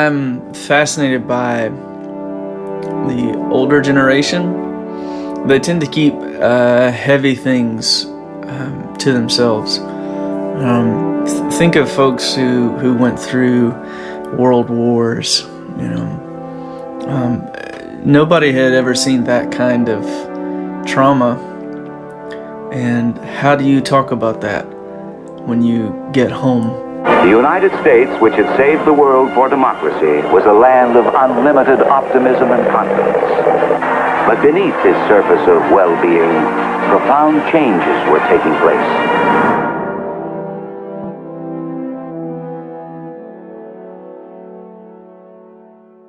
I'm fascinated by the older generation. They tend to keep heavy things to themselves. Think of folks who went through world wars. Nobody had ever seen that kind of trauma. And how do you talk about that when you get home? The United States, which had saved the world for democracy, was a land of unlimited optimism and confidence. But beneath this surface of well-being, profound changes were taking place.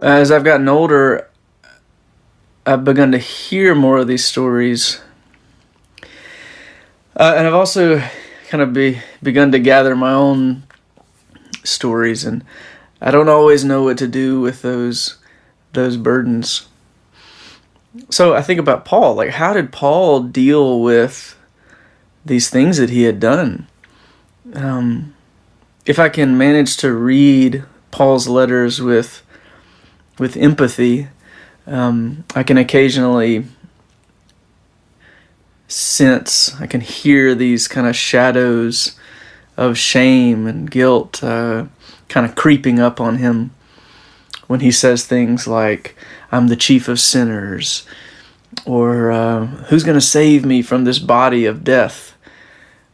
As I've gotten older, I've begun to hear more of these stories. And I've also kind of begun to gather my own stories, and I don't always know what to do with those burdens. So I think about Paul. Like, how did Paul deal with these things that he had done? If I can manage to read Paul's letters with empathy, I can occasionally sense, I can hear these kind of shadows of shame and guilt kind of creeping up on him when he says things like, I'm the chief of sinners, or who's going to save me from this body of death?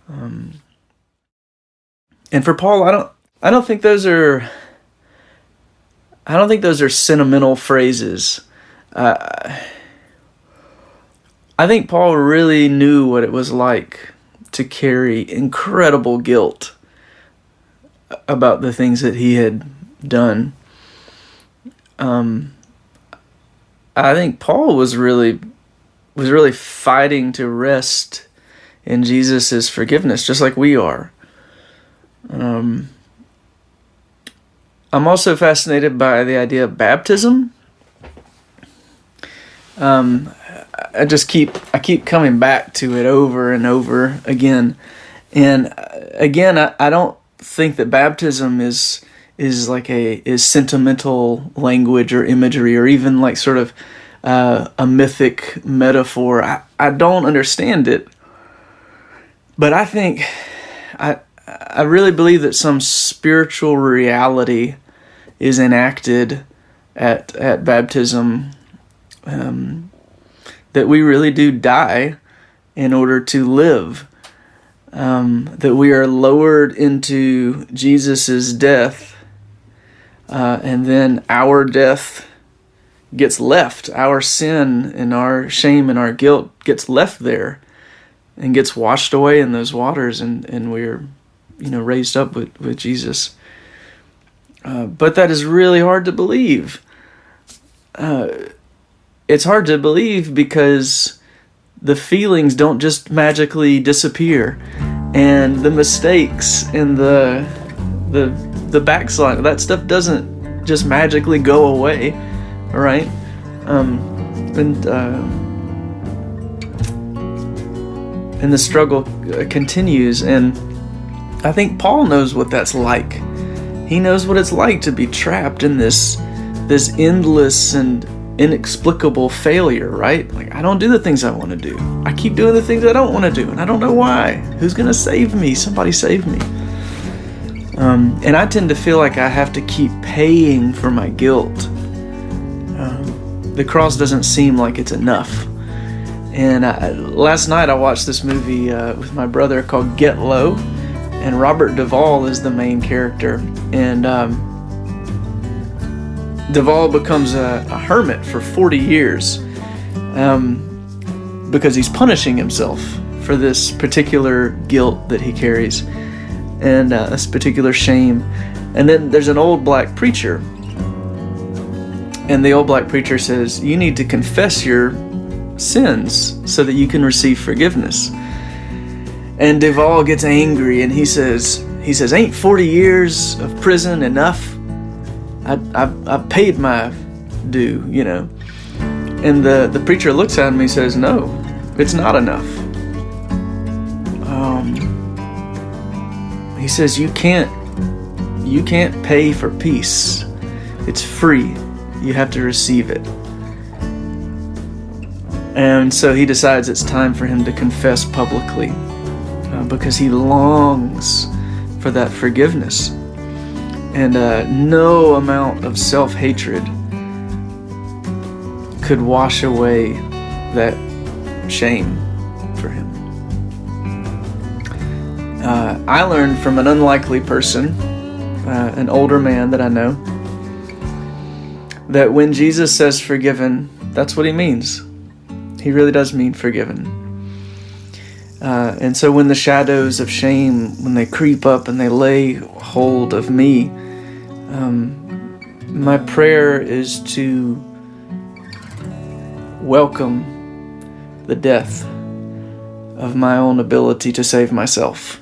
And for Paul, I don't think those are sentimental phrases. I think Paul really knew what it was like to carry incredible guilt about the things that he had done. I think Paul was really fighting to rest in Jesus' forgiveness, just like we are. I'm also fascinated by the idea of baptism. I keep coming back to it over and over again. And again, I don't think that baptism is sentimental language or imagery, or even like sort of a mythic metaphor. I don't understand it. But I think I really believe that some spiritual reality is enacted at baptism, that we really do die in order to live, that we are lowered into Jesus's death, and then our death gets left, our sin and our shame and our guilt gets left there and gets washed away in those waters, and we're raised up with Jesus. But that is really hard to believe. It's hard to believe because the feelings don't just magically disappear, and the mistakes and the backslide, that stuff doesn't just magically go away, right? And the struggle continues, and I think Paul knows what that's like. He knows what it's like to be trapped in this endless and inexplicable failure, right? Like, I don't do the things I want to do. I keep doing the things I don't want to do, and I don't know why. Who's going to save me? Somebody save me. And I tend to feel like I have to keep paying for my guilt. The cross doesn't seem like it's enough. And last night I watched this movie with my brother called Get Low, and Robert Duvall is the main character. And Duvall becomes a hermit for 40 years because he's punishing himself for this particular guilt that he carries, and this particular shame. And then there's an old black preacher, and the old black preacher says, you need to confess your sins so that you can receive forgiveness. And Duvall gets angry, and he says, ain't 40 years of prison enough? I've paid my due, And the preacher looks at him and he says, no, it's not enough. He says, you can't pay for peace. It's free. You have to receive it. And so he decides it's time for him to confess publicly because he longs for that forgiveness. And no amount of self-hatred could wash away that shame for him. I learned from an unlikely person, an older man that I know, that when Jesus says forgiven, that's what he means. He really does mean forgiven. And so when the shadows of shame, when they creep up and they lay hold of me, my prayer is to welcome the death of my own ability to save myself.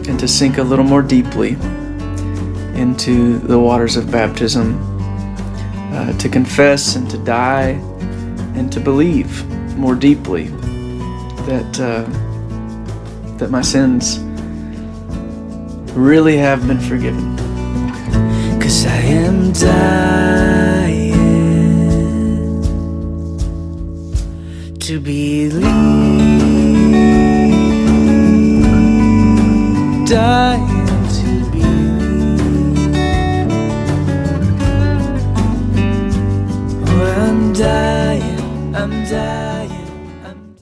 And to sink a little more deeply into the waters of baptism, to confess and to die and to believe more deeply that my sins really have been forgiven. 'Cause I am dying to believe